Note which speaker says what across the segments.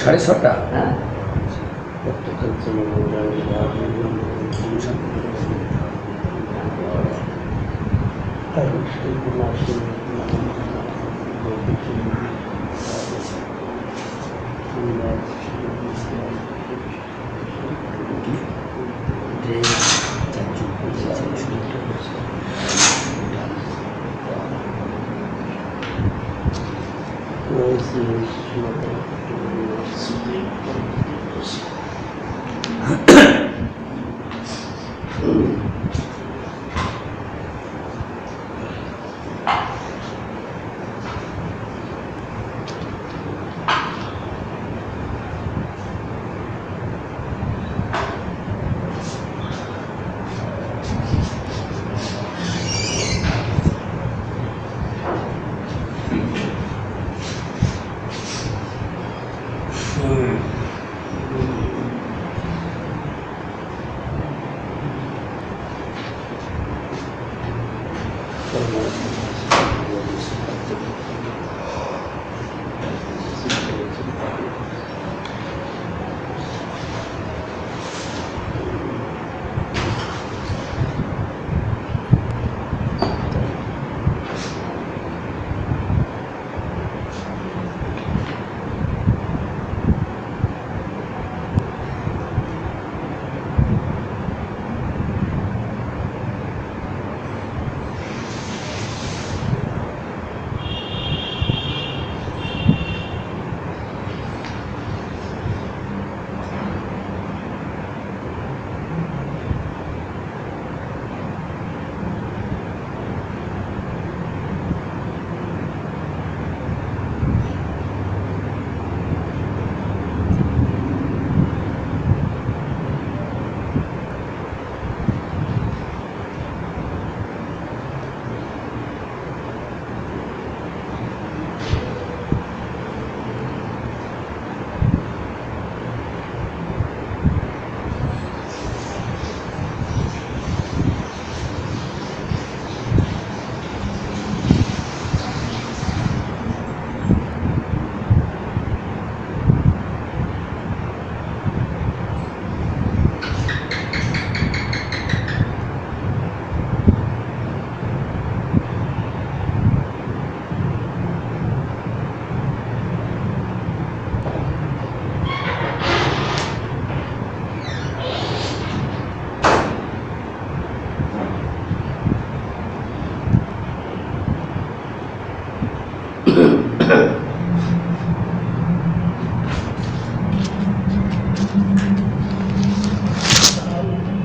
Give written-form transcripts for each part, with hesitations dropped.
Speaker 1: সাড়ে ছটা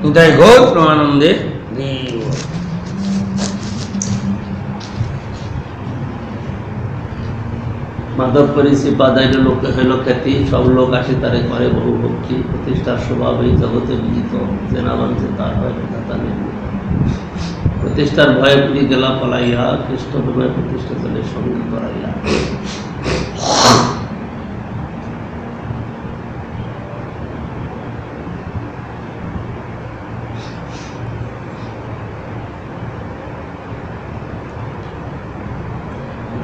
Speaker 1: নিতাই ঘোষ প্রমানন্দে মাধবপুরী শ্রীপাদায় লোকে হইল খ্যাতি, সব লোক আসে তারে করে বহু ভক্তি, প্রতিষ্ঠার স্বভাব এই জগতে বিজিত, জেনা বাঞ্ছে তার হয় বিধাতা নির্মিত। প্রতিষ্ঠার ভয়ে পুরী গেলা পলাইয়া, খ্রিস্টধর্মে প্রতিষ্ঠা চলে সঙ্গে করাইয়া।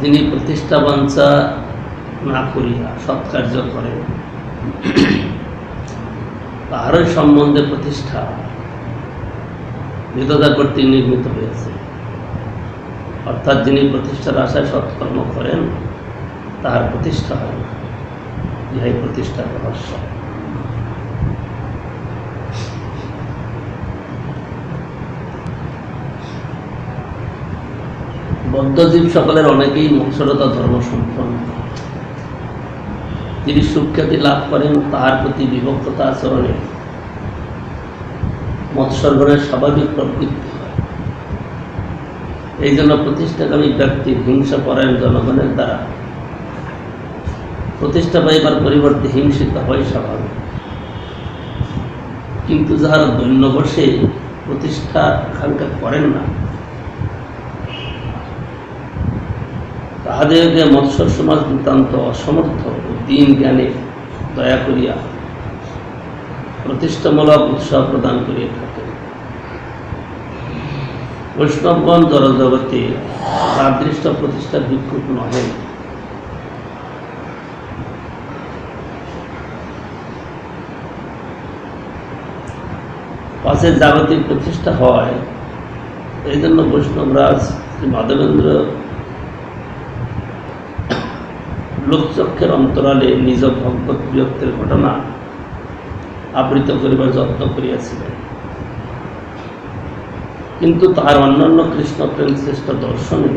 Speaker 1: যিনি প্রতিষ্ঠা বাঞ্ছা না করিয়া সৎকার্য করেন, তাহারই সম্বন্ধে প্রতিষ্ঠা বিধাতা কর্তৃক নির্মিত হয়েছে। অর্থাৎ যিনি প্রতিষ্ঠার আশায় সৎকর্ম করেন, তাহার প্রতিষ্ঠা হয় না। ইহাই প্রতিষ্ঠার রহস্য। বদ্ধজীব সকলের অনেকেই মোক্ষরতা ধর্ম সম্পন্ন। যিনি সুখ্যাতি লাভ করেন, তাহার প্রতি বিভক্ততা আচরণে মৎসর্গণের স্বাভাবিক প্রবৃত্তি হয়। এই জন্য প্রতিষ্ঠাকামী ব্যক্তি হিংসা পরায়ণ জনগণের দ্বারা প্রতিষ্ঠা পাইবার পরিবর্তে হিংসিত হয় স্বাভাবিক। কিন্তু যাহারা দৈন্য বসে প্রতিষ্ঠা আকাঙ্ক্ষা করেন না, তাহাদেরকে মৎস্য সমাজ নিতান্ত অসমর্থ ও দীন জ্ঞানে দয়া করিয়া প্রতিষ্ঠামূলক উৎসাহ প্রদান করিয়া থাকেন। বৈষ্ণবগণ জড়জগতে তাদৃষ্ট প্রতিষ্ঠার ভিক্ষুক নহে। পাশে জাগতিক প্রতিষ্ঠা হয়, এই জন্য বৈষ্ণবরাজ শ্রী মাধবেন্দ্র লোকচক্ষের অন্তরালে নিজ ভগবত প্রিয়ত্বের ঘটনা আবৃত করিবার যত্ন করিয়াছিলেন। কিন্তু তাহার অন্যান্য কৃষ্ণ প্রেম শ্রেষ্ঠ দর্শনে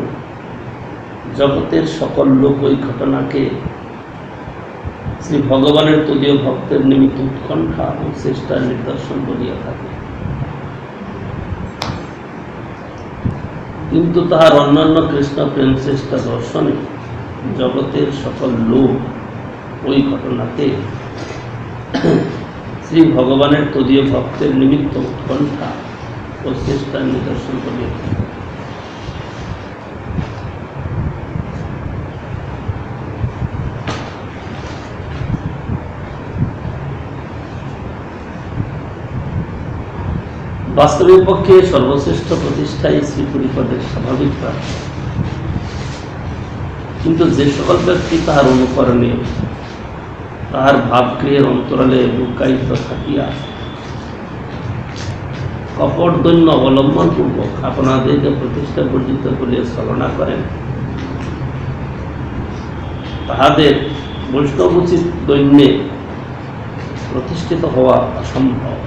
Speaker 1: জগতের সকল লোক ওই ঘটনাকে শ্রী ভগবানের তদীয় ভক্তের নিমিত্ত উৎকণ্ঠা ও চেষ্টার নিদর্শন বলিয়া থাকে। কিন্তু তাহার অন্যান্য কৃষ্ণ প্রেম শ্রেষ্ঠ দর্শনে জগতের সকল লোক ওই ঘটনাকে শ্রী ভগবানের তদীয় ভক্তের নিমিত্ত উৎকণ্ঠা ও চেষ্টার নিদর্শন করিয়া থাকে। বাস্তবের পক্ষে সর্বশ্রেষ্ঠ প্রতিষ্ঠাই শ্রীপুরীপদের স্বাভাবিক প্রাপ্তি। কিন্তু যে সকল ব্যক্তি তাহার অনুকরণে তাহার ভাবক্রিয়ের অন্তরালে লুকায়িত থাকিয়া কপট দৈন্য অবলম্বন পূর্বক আপনাদেরকে প্রতিষ্ঠা বর্জিত বলিয়া ছলনা করেন, তাহাদের বৈষ্ণবোচিত দৈন্যে প্রতিষ্ঠিত হওয়া অসম্ভব।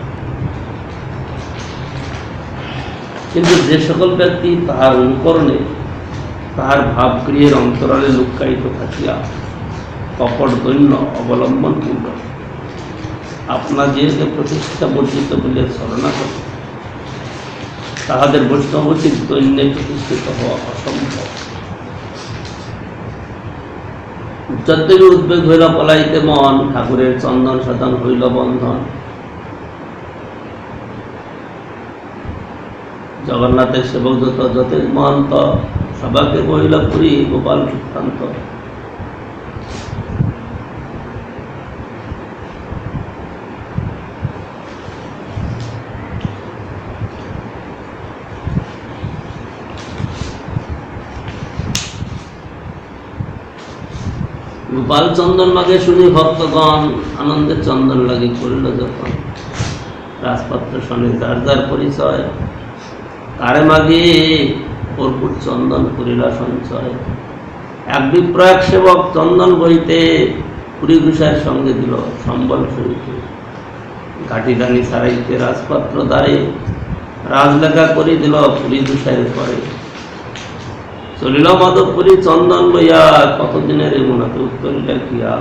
Speaker 1: কিন্তু যে সকল ব্যক্তি তাহার অনুকরণে তাহার ভাবক্রিয়ের অন্তরালে লুকায়িত থাকিয়া কপট দৈন্য অবলম্বন পূর্বক আপনাদেরকে প্রতিষ্ঠা বর্জিত বলিয়া ছলনা করে, তাহাদের বৈষ্ণবোচিত দৈন্যে প্রতিষ্ঠিত হওয়া অসম্ভব। যদ্যপি উদ্বেগ হইল পলাইতে মন, ঠাকুরের চন্দন সাধন হইল বন্ধন। জগন্নাথের সেবক যত যতের মহন্ত, সবাকে বহিল পুরী গোপাল সুখান্ত। গোপাল চন্দন মাগে শুনি ভক্তগণ, আনন্দের চন্দন লাগে করিল যখন। রাজপত্র শনে যার যার পরিচয়, কারে মাগে কর্পূর চন্দন করিলা সঞ্চয়। এক বিপ্রয়াগ সেবক চন্দন বইতে পুরী ঘুষার সঙ্গে দিল সম্বল সহিত। ঘাটিদানি ছাড়াইতে রাজপত্র দ্বারে, রাজলেখা করি দিল পুরী ঘুষার পরে। চলিল মাধবপুরী চন্দন লইয়া, কতদিনের এমনাতে উত্তর লেখিয়া।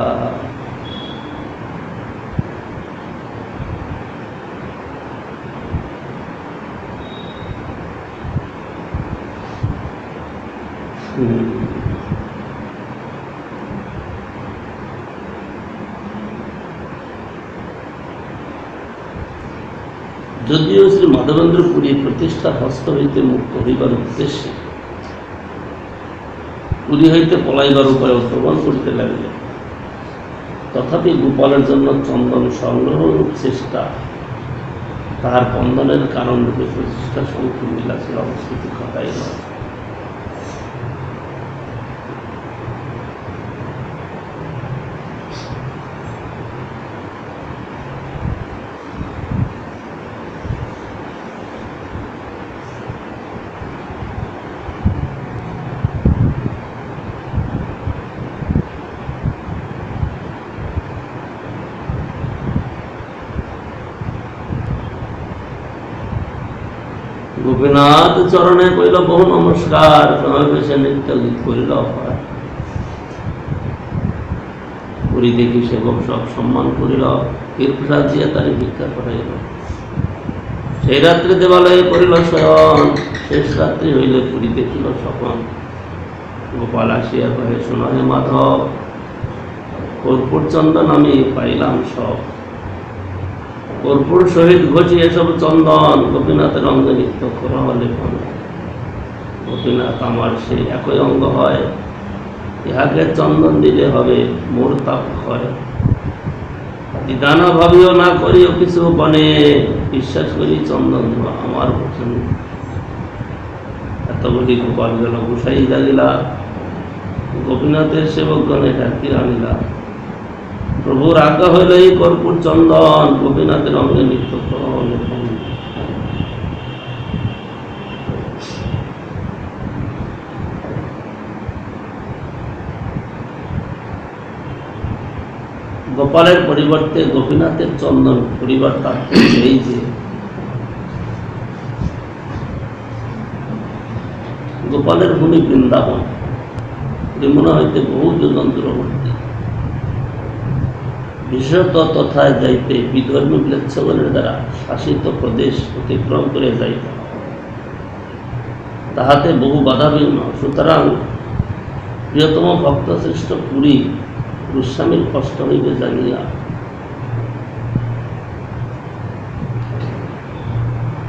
Speaker 1: যদিও শ্রী মাধবেন্দ্র পুরী প্রতিষ্ঠার হস্ত হইতে মুক্ত হইবার উদ্দেশ্যে পুরী হইতে পলাইবার উপায় অবলম্বন করিতে লাগিলেন, তথাপি গোপালের জন্য চন্দন সংগ্রহরূপ চেষ্টা তাহার বন্ধনের কারণ রূপে প্রতিষ্ঠা সংখ্যা বিলাসের অবস্থিতি ঘটাই নয়। গোপীনাথ চরণে কইল বহু নমস্কার, সমাবেশে নৃত্য গীত করিল অপার। পুরী দেখি সেবক সব সম্মান করিল, কীর্তিপ্রসাদ দিয়া তারে ভিক্ষা করাইল। সেই রাত্রে দেবালয়ে করিল শয়ন, শেষ রাত্রি হইলে পুরী দেখিল স্বপন। গোপাল আসিয়া কহে শোনো হে মাধব, কর্পূর চন্দন আমি পাইলাম সব। কর্পূর সহিত ঘষি এসব চন্দন, গোপীনাথের অঙ্গে নিত্য করা লেপন। গোপীনাথ আমার সেই একই অঙ্গ হয়, ইহাকে চন্দন দিলে হবে মোর তাপ হয়। দ্বিধানা ভাবিও না করিও কিছু বনে, বিশ্বাস করি চন্দন আমার বচন। তবলি গোপাল গেল গোসাই জাগিলা, গোপীনাথের সেবকগণে ডাকিয়া আনিলা। প্রভুর আজ্ঞা হইল এই কর্পূর চন্দন গোপীনাথের অঙ্গে নৃত্য করণ। গোপালের পরিবর্তে গোপীনাথের চন্দন পরিবার তাৎপর্য এই যে গোপালের ভূমি বৃন্দাবন, যমুনা হইতে বহু যোজন দূরবর্তী। বিশেষত তথায় যাইতে বিধর্মী ম্লেচ্ছগণের দ্বারা শাসিত প্রদেশ অতিক্রম করে যাইতে তাহাতে বহু বাধাবিঘ্ন। সুতরাং প্রিয়তম ভক্তশ্রেষ্ঠ পুরী গোস্বামীর কষ্ট হইবে জানিয়া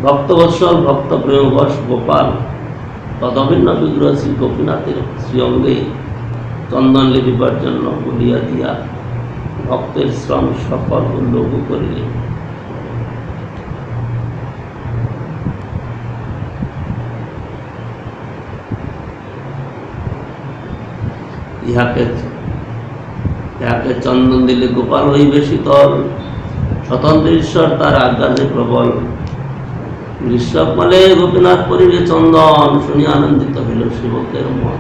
Speaker 1: ভক্তবৎসল ভক্ত প্রেমবশ গোপাল তদভিন্ন বিগ্রহ শ্রী গোপীনাথের শ্রীঅঙ্গে চন্দন লিপিবার জন্য বলিয়া দিয়া ভক্তের শ্রম সফল ও লঘু করিলেন। ইহাকে চন্দন দিলে গোপাল হইবে শীতল, স্বতন্ত্র ঈশ্বর তার আজ্ঞা যে প্রবল। গ্রীষ্মকালে গোপীনাথ পরিবে চন্দন, শুনি আনন্দিত হইল সেবকের মন।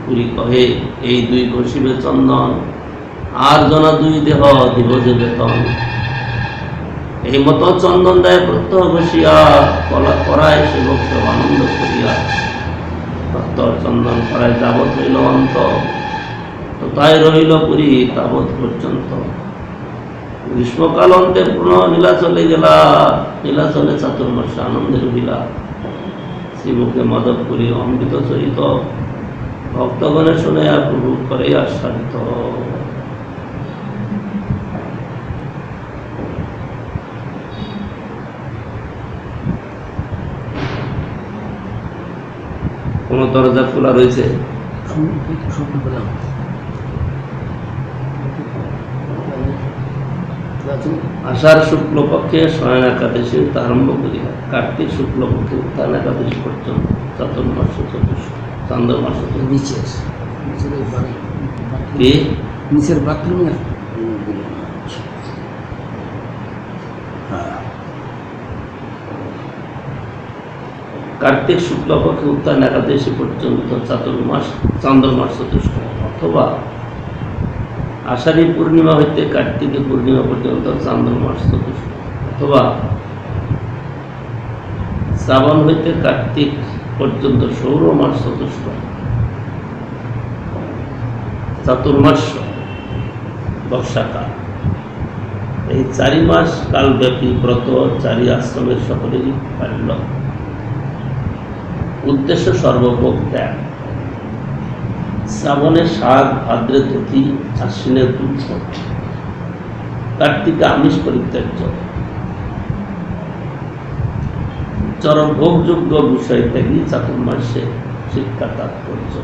Speaker 1: পুরী কহে এই দুই ঘষিবে চন্দন, আর জনা দুই দেহ দিব যে বেতন। এই মতো চন্দন দেয় প্রত্যহ ঘষিয়া, কলা করায় সেবক সব আনন্দ করিয়া। প্রত্যহ চন্দন করায় যাবৎ হইল অন্ত, তো তাই রহিল পুরী তাবৎ পর্যন্ত। গ্রীষ্মকাল অন্তে পুনঃ নীলাচলে গেলা, নীলাচলে চাতুর্মাস আনন্দে রহিলা। শ্রীমুখে মাধবপুরী অমৃত চরিত, ভক্তগণে শুনিয়া প্রভু করে আস্বাদিত। কোন দরজা খোলা রয়েছে? আষাঢ় শুক্লপক্ষে শয়ন একাদশী আরম্ভ করিয়া কার্তিক শুক্লপক্ষে উত্থান একাদশী পর্যন্ত চাতুর্মাস চতুর্দশ চান্দ্রমাস নিচের বাথরুমের কার্তিক শুক্লপক্ষে উত্থান একাদশী পর্যন্ত চাতুর্মাস চান্দ্রমাস চতুষ্ক, অথবা আষাঢ়ী পূর্ণিমা হইতে কার্তিকী পূর্ণিমা পর্যন্ত চান্দ্রমাস চতুষ্ক, অথবা শ্রাবণ হইতে কার্তিক পর্যন্ত সৌরমাস চতুষ্ক। চাতুর্মাস বর্ষাকাল। এই 4 মাস কালব্যাপী ব্রত চারি আশ্রমের সকলেরই পালন। উদ্দেশ্য সর্বভোগ ত্যাগ। শ্রাবণে শাক, ভাদ্রে দধি, আশ্বিনে দুধ, কার্তিকে আমিষ পরিত্যাজ্য। চরম ভোগযোগ্য বিষয় ত্যাগী চাতুর্মাসে শিক্ষা তাৎপর্য।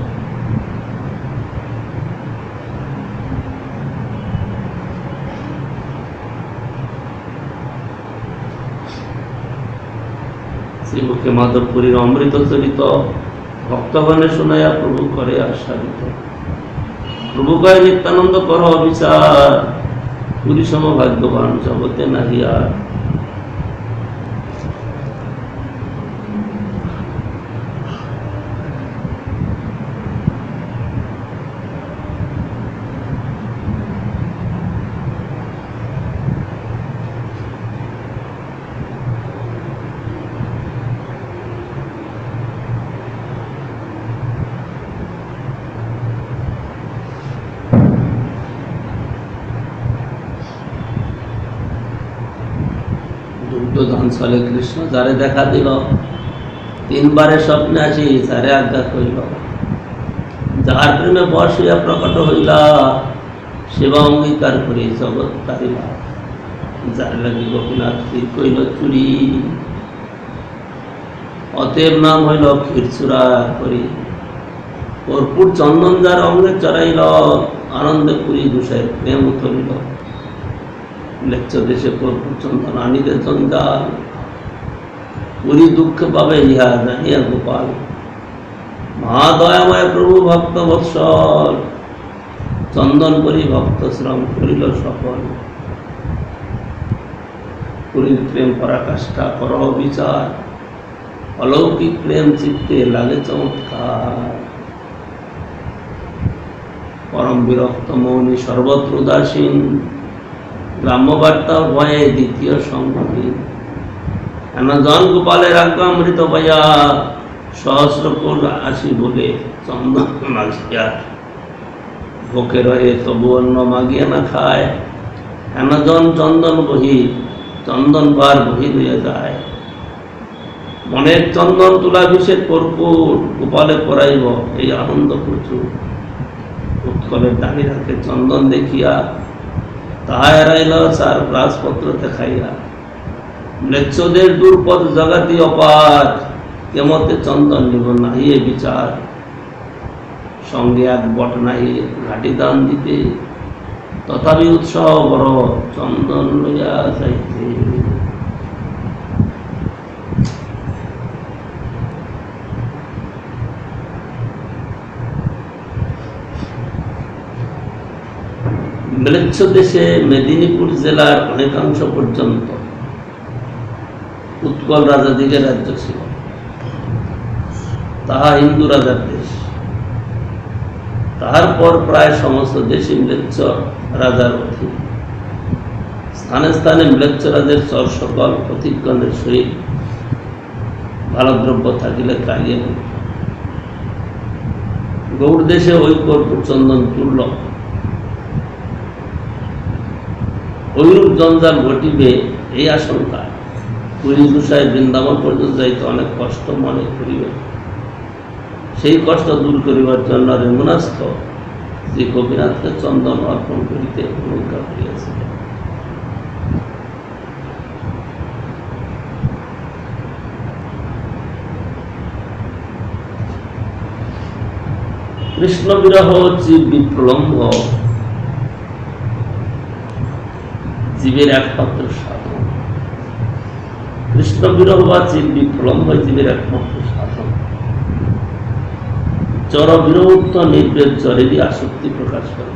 Speaker 1: শ্রীমুখে মাধবপুরীর অমৃত চরিত, ভক্তগণে শুনাইয়া প্রভু করে আস্বাদিত। প্রভু কয় নিত্যানন্দ কর অবিচার, পুরী সম ভাগ্যবান জগতে নাহি আর। দুগ্ধধান চলে কৃষ্ণ যারে দেখা দিল, 3 বারে স্বপ্নে আসি তারে আজ্ঞা করিল। যাহার প্রেমে বশ হইয়া প্রকট হইলা, সেবা অঙ্গীকার করি জগৎ তারিলা। যার লাগি গোপীনাথ ক্ষীর কইল চুরি, অতএব নাম হইল ক্ষীরচূড়া করি। কর্পূর চন্দন যার অঙ্গে চড়াইল, আনন্দে পুরী দুষায় প্রেম উতরিল। লেচ্ছ দেশে কর্পূর চন্দন আনিতে জঞ্জাল, পুরী দুঃখ পাবে ইহা জানিয়া গোপাল, মহাদয়াময় প্রভু ভক্ত বৎসল, চন্দনপুরী ভক্ত শ্রম করিল সফল। পুরীর প্রেম পরাকাষ্ঠা করহ বিচার, অলৌকিক প্রেম চিত্তে লাগে চমৎকার। পরম বিরক্ত মৌনী সর্বত্র উদাসীন, গ্রাম্যবার্তা ভয়ে দ্বিতীয় সংহীন। জন গোপালের আজ্ঞামৃত পাইয়া, সহস্রকোট আসি বলে চন্দন মাগিয়া। ভোকে রহে তবু অন্য মাগিয়া না খায়, জন চন্দন বহি চন্দন বার বহি লইয়া যায়। মনের চন্দন তুলাভিষেক কর্পূর, গোপালে পরাইব এই আনন্দ প্রচুর। উৎকলের দাঁড়িয়ে রাখে চন্দন দেখিয়া, তাহা এড়াইল চার রাজপত্র দেখাইয়া। ম্লেচ্ছদের দুর্পদ জগাতি অপার, কেমতে চন্দন নিব নাহিয়ে বিচার। সঙ্গে এক বট নাহি ঘাটি দান দিতে, তথাপি উৎসাহ বড় চন্দন লইয়া যাইতে। ম্লেচ্ছ দেশে মেদিনীপুর জেলার অনেকাংশ পর্যন্ত উৎকল রাজাদিগের রাজ্য ছিল। তাহা হিন্দু রাজার দেশ। তাহার পর প্রায় সমস্ত দেশই ম্লেচ্ছ রাজার অধীন। স্থানে স্থানে ম্লেচ্ছ রাজের চর সকল প্রতিজ্ঞানের সহিত ভালো দ্রব্য থাকিলে কারিয়ে হইল। গৌড় দেশে ওই কর্পূর চন্দন তুল্য ঐরূপ জঞ্জাল ঘটিবে এই আশঙ্কা। পুরী গুসায় বৃন্দাবন পর্যন্ত যাইতে অনেক কষ্ট মনে করিবে। সেই কষ্ট দূর করিবার জন্য রেমুনাস্থ শ্রী গোপীনাথকে চন্দন অর্পণ করিতে প্রজ্ঞা করিয়াছে। কৃষ্ণ বিরহ জীব বিপ্রলম্ব, জীবের একমাত্র সাধন। কৃষ্ণ বিরহ বা জীব বিপ্রলম্ব জীবের একমাত্র সাধন। চর বিরহত্ব নির্বেদ চরেরই আসক্তি প্রকাশ করে,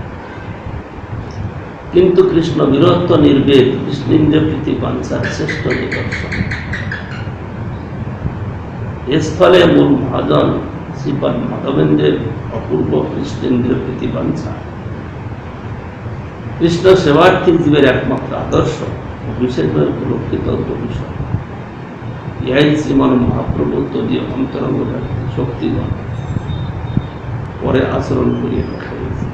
Speaker 1: কিন্তু কৃষ্ণ বিরহত্ব নির্বেদ কৃষ্ণেন্দ্র প্রীতি বাঞ্ছার শ্রেষ্ঠ নিদর্শন। এস্থলে মূল মহাজন শ্রীপাদ মাধবেন্দ্রের অপূর্ব কৃষ্ণেন্দ্র প্রীতি বাঞ্ছা, কৃষ্ণ সেবার্থী জীবের একমাত্র আদর্শ ও বিশেষভাবে প্রলক্ষিত বিষয়। ইহাই শ্রীমান মহাপ্রভু তদীয় অন্তরঙ্গ শক্তিগণ পরে আচরণ করিয়া দেখা গেছে।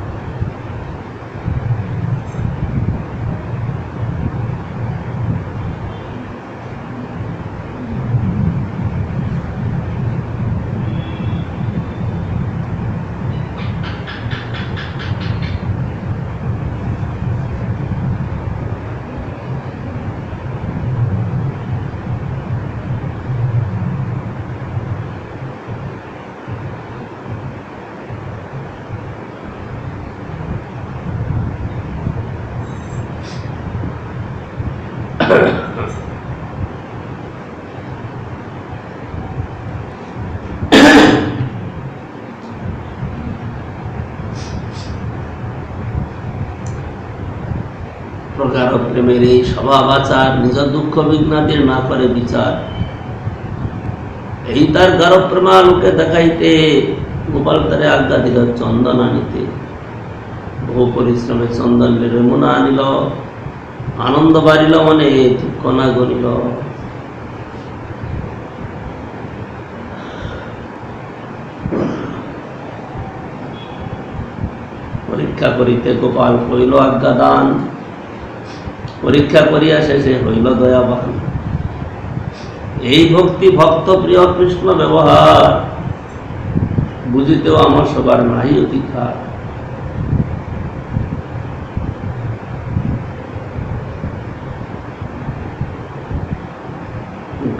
Speaker 1: প্রগাঢ় প্রেমের এই স্বভাব আচার, নিজ দুঃখ বিঘ্নাদির না করে বিচার। এই তার গাঢ় প্রেমালোকে দেখাইতে গোপাল তারে আজ্ঞা দিল চন্দন আনিতে। বহু পরিশ্রমে চন্দন রেমুনা আনিল, আনন্দ বাড়িল মনে দুঃখ না গণিল। পরীক্ষা করিতে গোপাল হইল আজ্ঞা দান, পরীক্ষা করিয়া শেষে হইল দয়াবান। এই ভক্তি ভক্ত প্রিয় কৃষ্ণ ব্যবহার, বুঝিতেও আমার সবার নাহি অধিকার।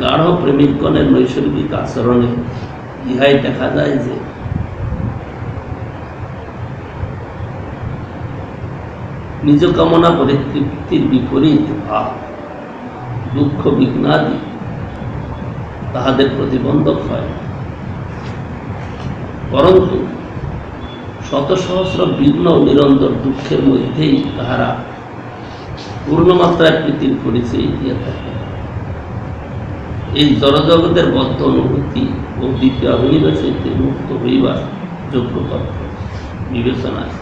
Speaker 1: গাঢ় প্রেমিকগণের নৈসর্গিক আচরণে ইহাই দেখা যায় যে নিজ কামনা পরিতৃপ্তির বিপরীত ভাব, দুঃখ বিঘ্নাদি তাহাদের প্রতিবন্ধক হয়, পরন্তু শত সহস্র বিঘ্ন নিরন্তর দুঃখের মধ্যেই তাহারা পূর্ণমাত্রায় প্রীতির পরিচয় দিয়ে থাকে। এই জড়জগতের বদ্ধ অনুভূতি ও দ্বিতীয় অভিনিবেশে মুক্ত হইবার যোগ্য পথ বিবেচনায়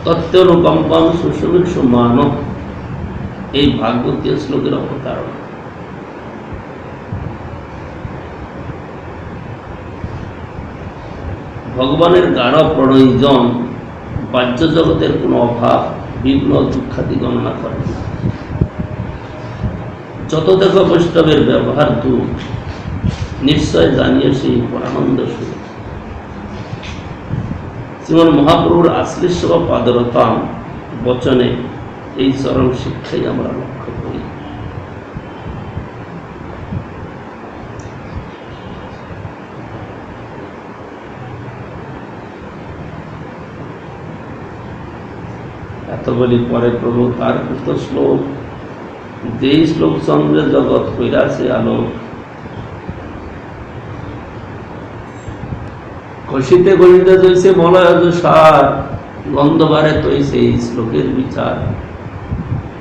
Speaker 1: তত্ত্বানুকম্পম সুষমিৎসু মানব এই ভাগবতীয় শ্লোকের অবতারণা। ভগবানের গাঢ় প্রণয়ীজন বাহ্য জগতের কোনো অভাব বিঘ্ন দুঃখাদি গণনা করেন না। যত দেখো বৈষ্ণবের ব্যবহার দূর, নিশ্চয় জানিয়ে সেই পরানন্দ সুর। শ্রীমন মহাপ্রভুর আশ্লিষ্ট পাদরতাম বচনে এই চরম শিক্ষাই আমরা লক্ষ্য করি। এত বলি পরে প্রভু তার কৃত শ্লোক, যেই শ্লোক চন্দ্রে জগৎ কইরাছে আলোক, ঘষিতে ঘষিতে তৈছে মলয় সার, গন্ধবারে তৈছে এই শ্লোকের বিচার।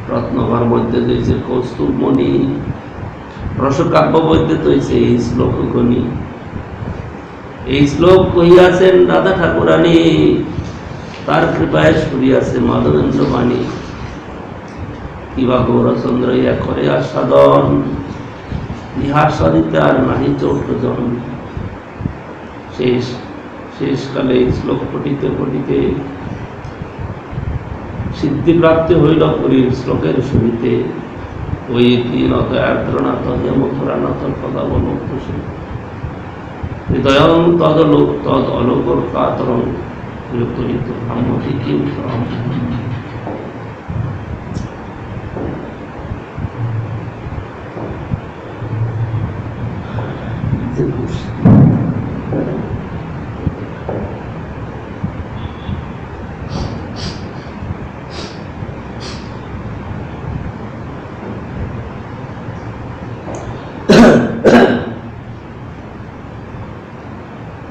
Speaker 1: রত্নভার মধ্যে তৈছে কৌস্তুভমণি, রসকাব্য মধ্যে তৈছে এই শ্লোক গণি। এই শ্লোক কহিয়াছেন রাধা ঠাকুরানী, তার কৃপায় শুনিয়াছে মাধবেন্দ্র বাণী। কিবা গৌরচন্দ্র ইয়া করে আস্বাদন, ইহা সাধিতে আর নাহি চৌঠজন। শেষকালে এই শ্লোক পঠিতে পঠিতে সিদ্ধিপ্রাপ্তি হইল পুরীর শ্লোকের সহিতে। ওই দীনত আর্দ্রনাথ হেমথুরানাথ পদাবলোকসে, হৃদয়ং তদলোক তদ অলোকর কাতরং বিপরীত ব্রাহ্মতি কিম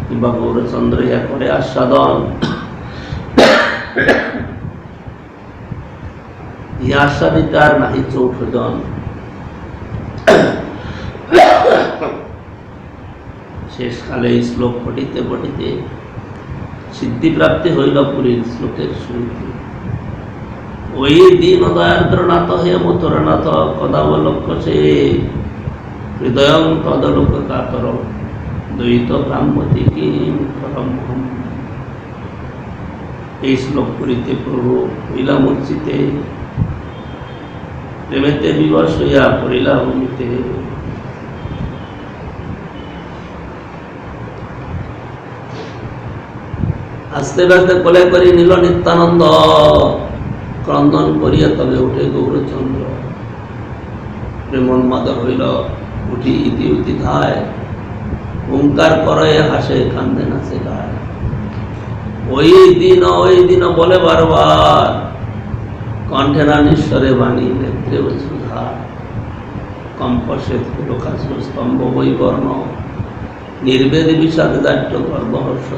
Speaker 1: কিংবা গৌরচন্দ্র ইয়া করে আস্বাদন, ইহা আস্বাদিত আর নাহি চৌঠজন। শেষকালে এই শ্লোক পঠিতে পঠিতে সিদ্ধিপ্রাপ্তি হইল পুরীর শ্লোকের সহিতে। ওই দীন দয়ার্দ্রনাথ হে মথুরনাথ কদাবলক্ষ্যসে, হৃদয়ং তদলোক কাতর দ্বৈত ব্রাহ্মতি কিম করম। এই শ্লোক করিতে প্রভু হইলা মূর্ছিতে, প্রেমেতে বিবশ হইয়া পড়িলা ভূমিতে। আস্তে আস্তে কোলে করি নিল নিত্যানন্দ, ক্রন্দন করিয়া তবে উঠে গৌরচন্দ্র। প্রেমন্মাদ হইল উঠি ইতি উতি ধায়, ওঙ্কার করে হাসে কান্দে নাচে গায়। ওই দিন বলে বারবার, কণ্ঠে রানীশ্বরে বাণী নেত্রে সুধা। কম্পসে লোকাশ্র স্তম্ভ বৈবর্ণ, নির্বেদ বিষাদ দাট্য গর্ব হর্ষ।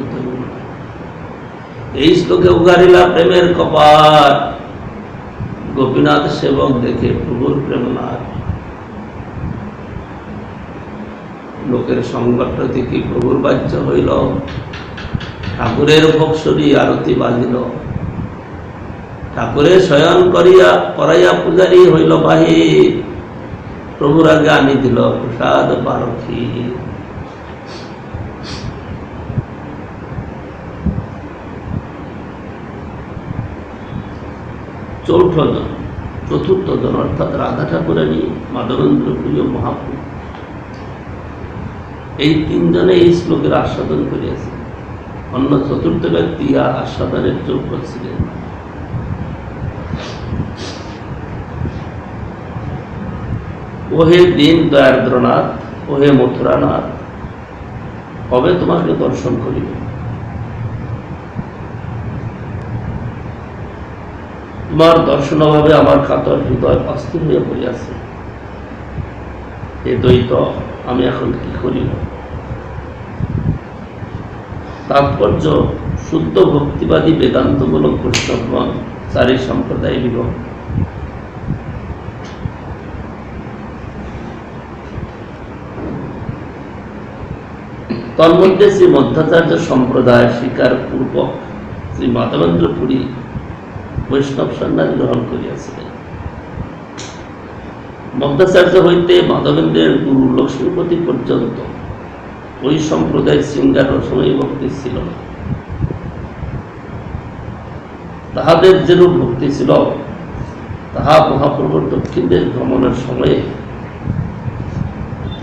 Speaker 1: এই শ্লোকে উগারিলা প্রেমের কপাট, গোপীনাথ সেবক দেখে প্রভুর প্রেমনাথ। লোকের সংগঠন থেকে প্রভুর বাহ্য হইল, ঠাকুরের ভোগসরি আরতি বাজিল। ঠাকুরের শয়ন করিয়া করাইয়া পূজারি হইল বাহির, প্রভুর আগে আনি দিল প্রসাদ বারথী। চতুর্থ জন অর্থাৎ রাধা ঠাকুরানী, মাধবেন্দ্র প্রিয় মহাপ্রভু, এই তিনজনে এই শ্লোকের আস্বাদন করিয়াছে। অন্য চতুর্থ ব্যক্তি আস্বাদনের যোগ্য ছিলেন। ওহে দীন দয়ার্দ্রনাথ, ওহে মথুরানাথ, কবে তোমাকে দর্শন করিব? তোমার দর্শন অভাবে আমার কাতর হৃদয় অস্থির হইয়া পড়িয়াছে। এ দ্বৈত আমি এখন কি করিব? তাৎপর্য শুদ্ধ ভক্তিবাদী বেদান্তমূলক বৈষ্ণবগণ চারি সম্প্রদায় বিভক্ত। তন্মধ্যে শ্রী মধ্বাচার্য সম্প্রদায় স্বীকার পূর্বক শ্রী মাধবেন্দ্র পুরী বৈষ্ণব সন্ন্যাস গ্রহণ করিয়াছিলেন। মধ্বাচার্য হইতে মাধবেন্দ্রের গুরু লক্ষ্মীপতি পর্যন্ত ওই সম্প্রদায় শৃঙ্গার রসময়ী ভক্তি ছিল না। তাহাদের যেরূপ ভক্তি ছিল তাহা মহাপ্রভুর দক্ষিণ দেশ ভ্রমণের সময়ে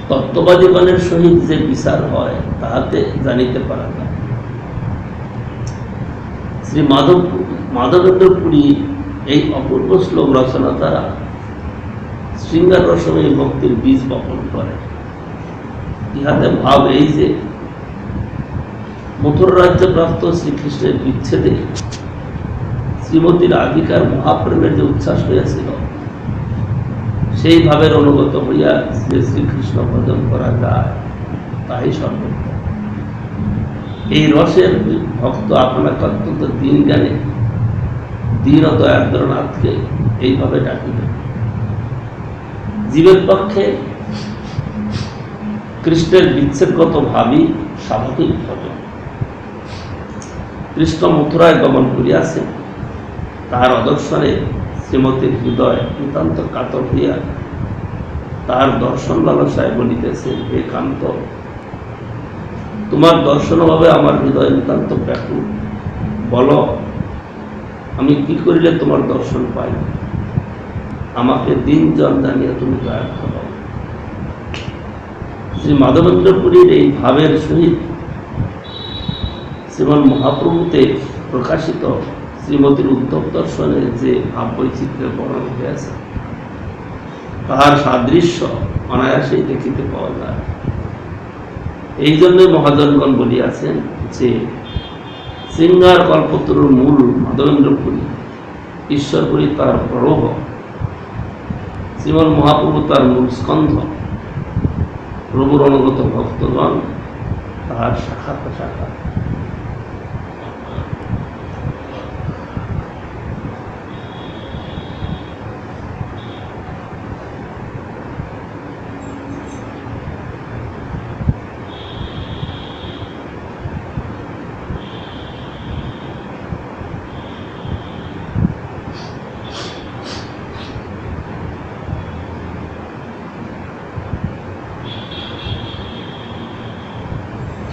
Speaker 1: তত্ত্ববাদীগণের সহিত যে বিচার হয় তাহাতে জানিতে পারা যায়। শ্রী মাধবেন্দ্র পুরী এই অপূর্ব শ্লোক রচনা দ্বারা শৃঙ্গার রসময়ী ভক্তির বীজ বপন করে। ইহাতে ভাব এই যে মথুরা রাজ্য প্রাপ্ত শ্রীকৃষ্ণের বিচ্ছেদে শ্রীমতীর আধিকার মহাপ্রেমের যে উচ্ছ্বাস হইয়াছিল, সেই ভাবের অনুগত হইয়া শ্রীকৃষ্ণ ভজন করা যায় তাই সর্বোত্তম। এই রসের ভক্ত আপনাকে অত্যন্ত দিন জ্ঞানে দীন দয়ার্দ্রনাথকে এইভাবে ডাকিবে। জীবের পক্ষে কৃষ্ণের বিচ্ছেদগত ভাবই স্বাভাবিক ভজন। কৃষ্ণ মথুরায় গমন করিয়াছেন, তাহার অদর্শনে শ্রীমতীর হৃদয় নিতান্ত কাতর হইয়া তার দর্শন লালসায় বলিতেছেন, হে কান্ত, তোমার দর্শন ভাবে আমার হৃদয় নিতান্ত ব্যাকুল। বলো, আমি কি করিলে তোমার দর্শন পাই? আমাকে দিন জন জানিয়ে তুমি দয়া করো। শ্রী মাধবেন্দ্র পুরীর এই ভাবের সহিত শ্রীমন মহাপ্রভুতে প্রকাশিত শ্রীমতীর উদ্ধব দর্শনের যে ভাব বৈচিত্র্যের বর্ণন হয়েছে তাহার সাদৃশ্য অনায়াসেই দেখিতে পাওয়া যায়। এই জন্যই মহাজনগণ বলিয়াছেন যে শৃঙ্গার কল্পতরুর মূল মাধবেন্দ্র পুরী, ঈশ্বরপুরী তার প্রলোভ, শ্রীমন মহাপ্রভু তার মূল স্কন্ধ, প্রভুর অনুগত ভক্তগণ তাহার শাখা প্রশাখা।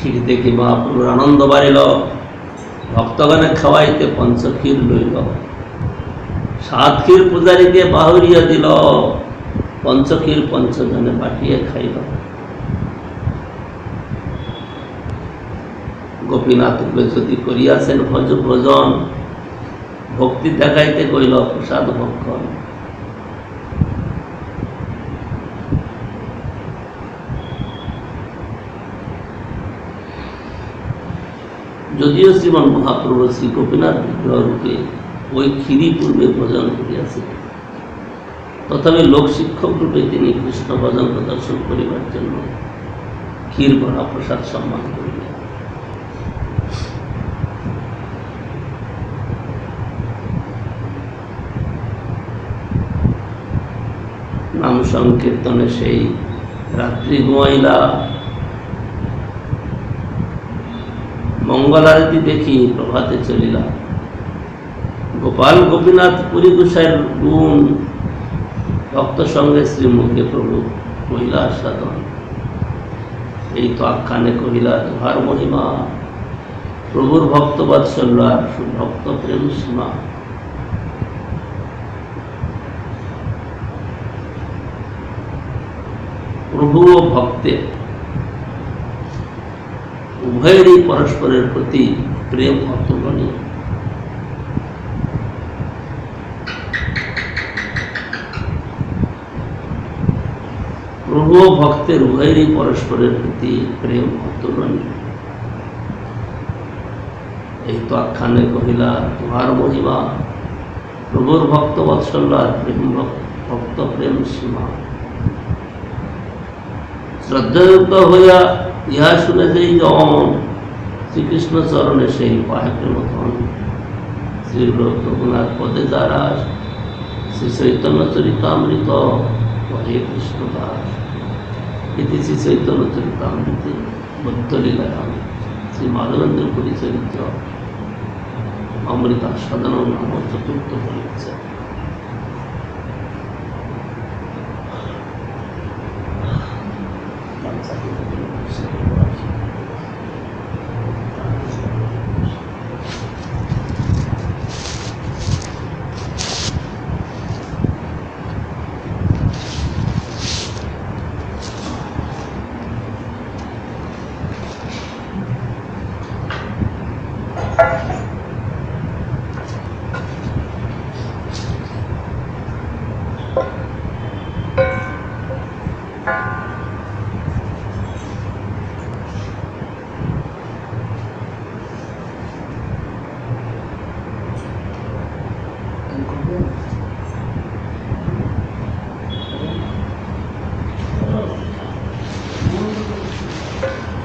Speaker 1: ক্ষীর দেখি মহাপ্রভুর আনন্দ বাড়িল, ভক্তগণে খাওয়াইতে পঞ্চক্ষীর লইল। সাত ক্ষীর পূজারীকে বাহুরিয়া দিল, পঞ্চক্ষীর পঞ্চজনে বাটিয়ে খাইল। গোপীনাথ রূপে যদি করিয়াছেন ভজ ভোজন, ভক্তি দেখাইতে কইল প্রসাদ ভক্ষণ। যদিও শ্রীমন মহাপ্রভু শ্রী গোপীনাথ বিগ্রহ রূপে ওই ক্ষীরি পূর্বে ভোজন করিয়াছে, তথাপি লোক শিক্ষক রূপে তিনি কৃষ্ণ ভজন প্রদর্শন করিবার জন্য ক্ষীর ভরা প্রসাদ সম্মান করিলেন। নাম সংকীর্তনে সেই রাত্রি ঘুমাইলা, মঙ্গল আরতি দেখি প্রভাতে চলিলা। গোপাল গোপীনাথ পুরী গোসাইয়ের গুণ, ভক্ত সঙ্গে শ্রীমুখে প্রভু কহিলা সাধন। এই তো আখ্যানে কহিলা তোহার মহিমা, প্রভুর ভক্ত বাৎসল্য আর ভক্ত প্রেম সীমা। প্রভু ও ভক্তের উভয়েরই পরস্পরের প্রতি প্রেম অতুলনীয়। প্রভু ও ভক্তের উভয়েরই পরস্পরের প্রতি প্রেম অতুলনীয়। এই তো আখ্যানে কহিলা তোমার মহিমা, প্রভুর ভক্ত বাৎসল্য আর ভক্ত প্রেম সীমা। শ্রদ্ধাযুক্ত হইয়া ইহা শুনে যেই জন শ্রীকৃষ্ণ চরণে সেই পাহে প্রেমধন শ্রী রঘুনাথ পদে দারাস শ্রী চৈতন্য চরিতামৃত হে কৃষ্ণ দাস। এটি শ্রী চৈতন্য চরিতামৃতে ভক্তলীলায় শ্রী মাধবেন্দ্র পুরী চরিত্র অমৃতা সদন নাম চতুর্থ পরিচয়।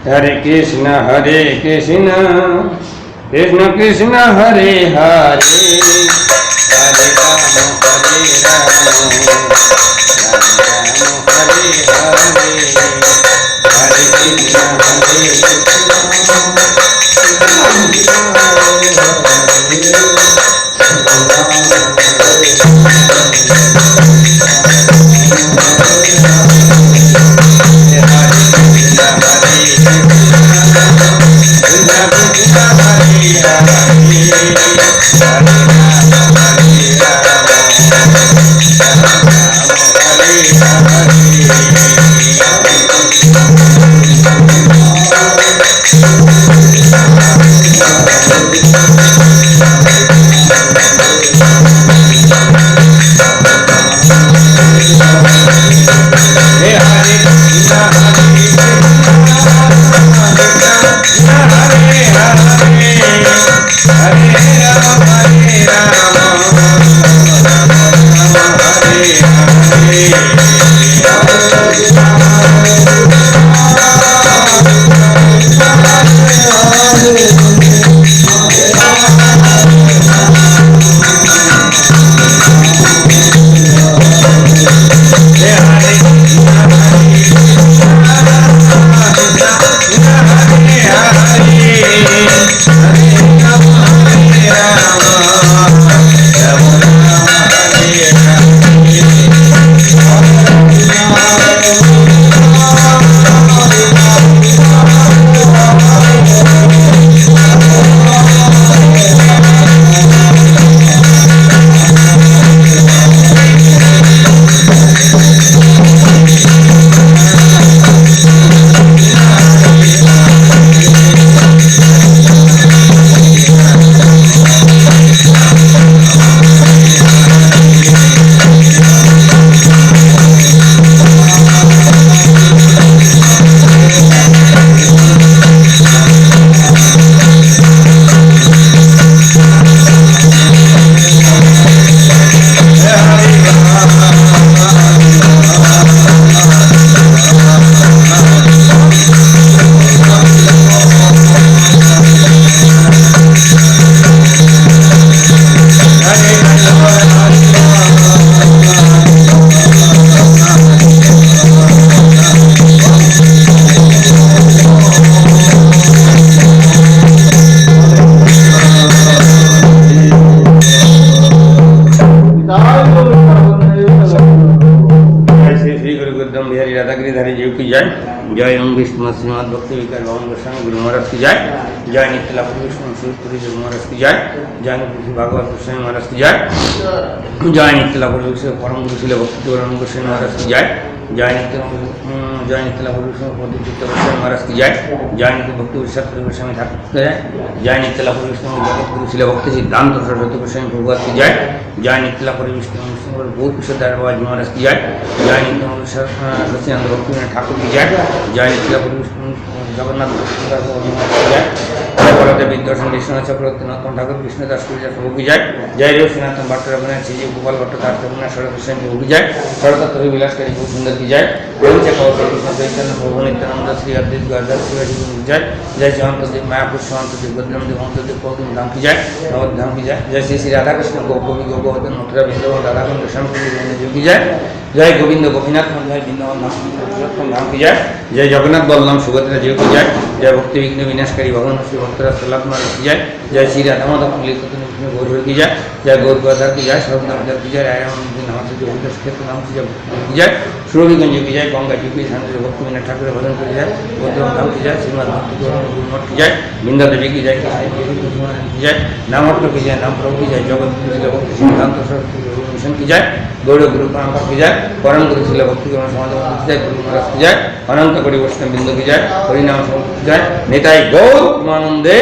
Speaker 2: हरे कृष्ण कृष्ण कृष्ण हरे हरे हरे राम हरे राम हरे हरे हरे कृष्ण जय ओम विष्णु श्रीमद भक्ति विकार भवन गोस्वामी गुरु महाराज की जय। जय नित्य लाभ विष्णु शिवपुरी गुरु महाराज की जय। जय नित्य भागवत गोस्वामी महाराज की जय। जय नित्य लाभ परम गुरु शिल भक्ति गोस्वामी महाराज की जय। जय नित्य लाभ गोस्वामी महाराज की जय। जय नित्य भक्ति सत्य गोस्वामी ठाकुर की जय। जय नित्य लाभ विष्णु जगत गुरु शिल भक्ति सिद्धांत सरस्वती गोस्वामी भगवत की जय। जय नित्य लाभ विष्णु बहुत कुशल महाराज की जय। जय नित्य सत्यानंद भक्ति ठाकुर की जय। जय नित्य लाभ विष्णु जगन्नाथ की जय। বলদেব বিদ্যাসন বিশ্বনাথ চক্রবর্তী নতুন ঠাকুর কৃষ্ণদাস কুড়িয়া প্রভু কি যায় জয় রেব সনাতন ভট্টরাবণের শ্রী গোপাল ভট্টাচার্য রঘুনাথ সরস্বতী সেন প্রভু কি যায় সরদত্ত বিলাসকারী খুব সুন্দর কি যায় রবি চক্রবর্তী কৃষ্ণ চৈতন্য প্রভু নিত্যানন্দ শ্রী অদ্বৈত গর্দার শিবাজী যায় জয় সহন্তদেব মায়াপুর সহন্তদেব বদ্রমদেব অন্তদেব গৌতম ধাম কি যায় নবদ ধাম কি যায় জয় শ্রী শ্রী রাধাকৃষ্ণ গোপী গোবর্ধন মথুরা বৃন্দাবন রাধাকুণ্ড শ্যামকুণ্ড যোগী যায় জয় গোবিন্দ গোপীনাথ জয় বৃন্দাবন ধাম কি যায় জয় জগন্নাথ বলরাম সুভদ্রা জয় কি যায় জয় ভক্তি বিঘ্ন বিনাশকারী ভগবান শ্রী ভক্তরাজ প্রহ্লাদ কি যায় জয় শ্রী রাধা মাধব বিষ্ণু গৌর কি যায় জয় গৌর গদার কি যায় সরদার কি যায় রায়রামদিন আমাদের যোগীদাস ক্ষেত্র নাম কি যায় কি যায় সুরভিগঞ্জ কি যায় গঙ্গা টিপি শান্তি ভক্তিবিনাথ ঠাকুরের ভজন করে যায় বৌদ্ধ ধাম কি যায় শ্রীমদ ভক্তি গুরুমঠ কি যায় বৃন্দা দেবী কি যায় কি যায় নামট্ট কি যায় নাম প্রভু কি যায় জগৎ ভক্তি সিদ্ধান্ত সরস্বতী মিশন কি যায় গৌর গুরু পরম্পরা কি যায় পরম গুরু ছিল ভক্তি গ্রহণ সমাজ কি যায় গুরু মহারাজ কি যায় অনন্ত করি বৈষ্ণব বৃন্দ কি যায় হরিনাম কি যায় নেতাই গৌর আনন্দে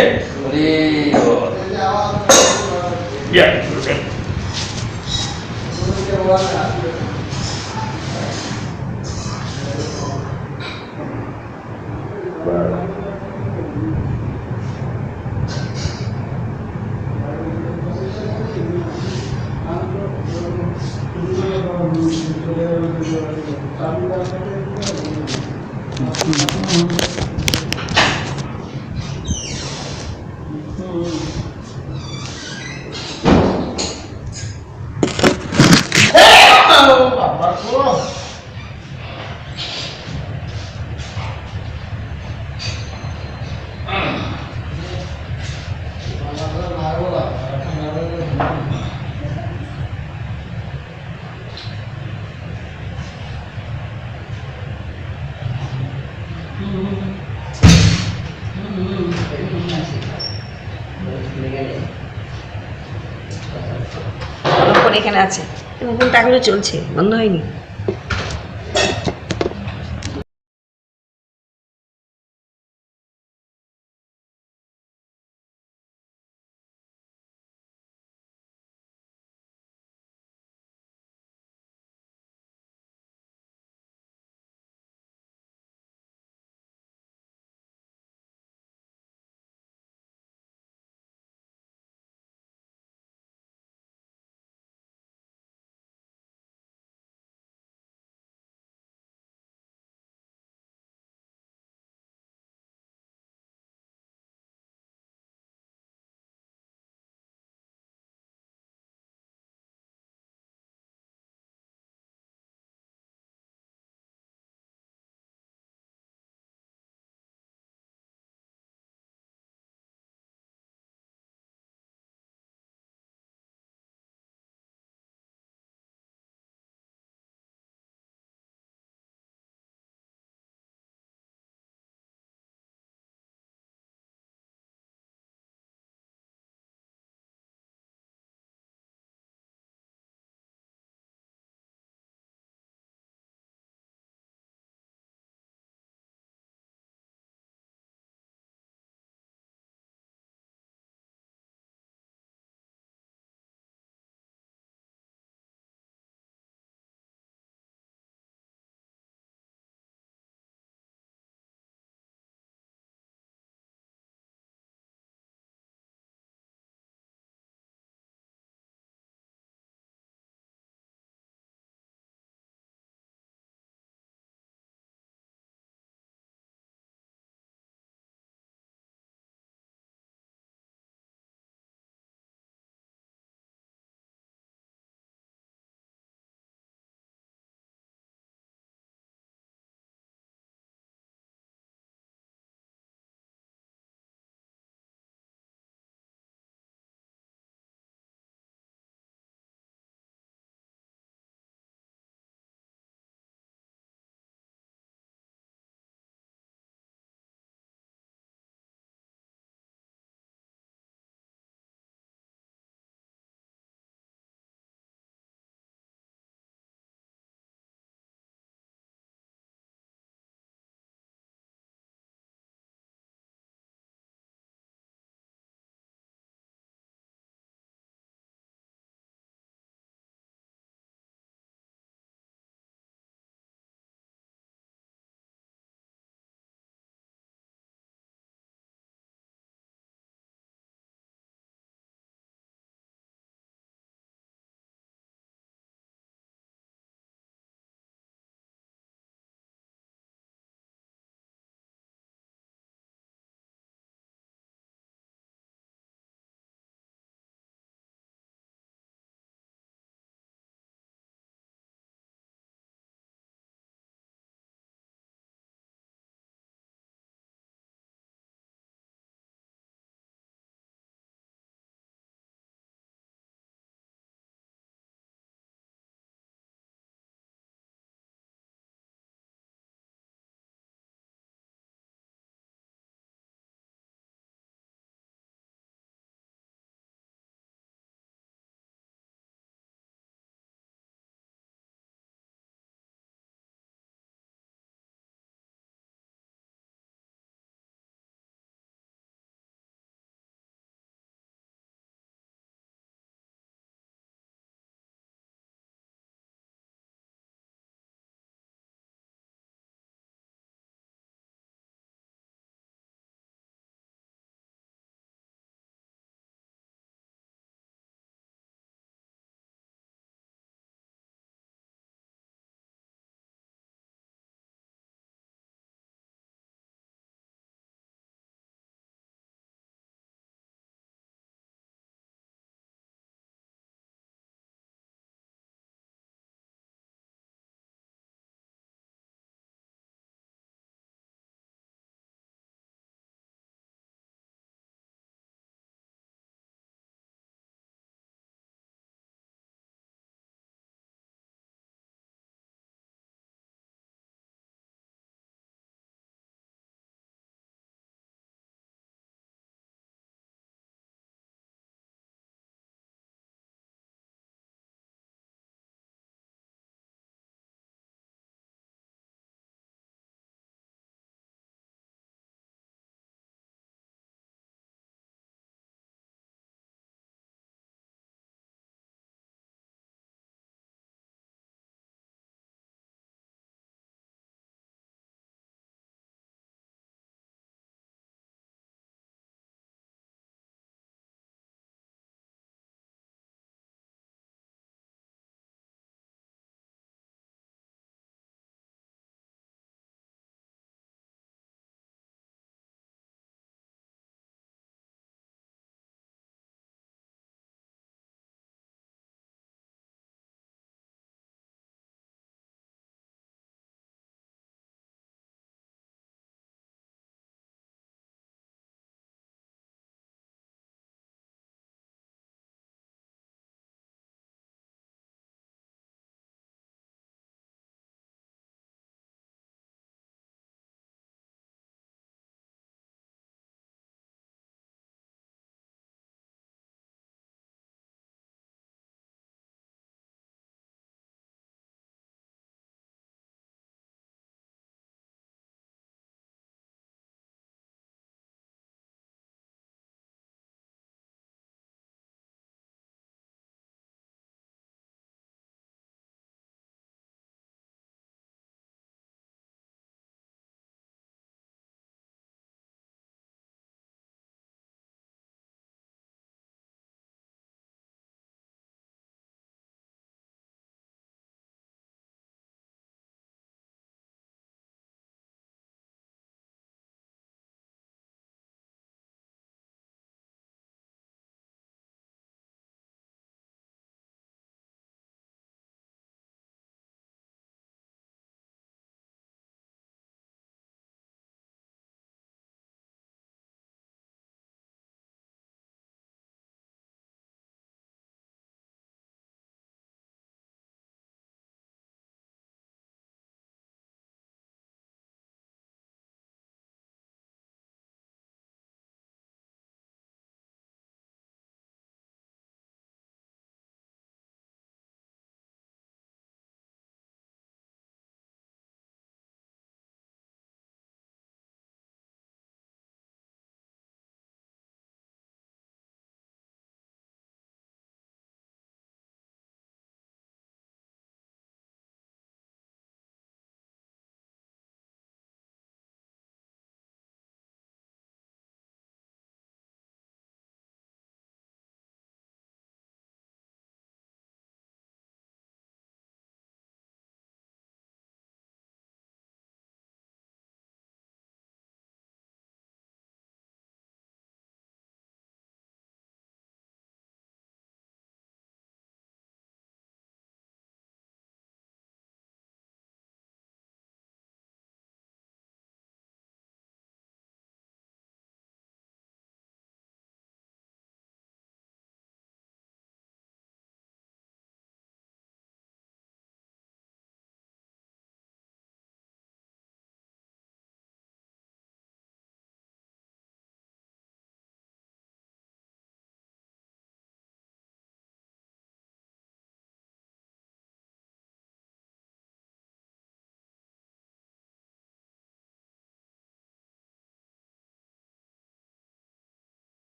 Speaker 3: এখানে আছে টাকাগুলো চলছে বন্ধ হয়নি।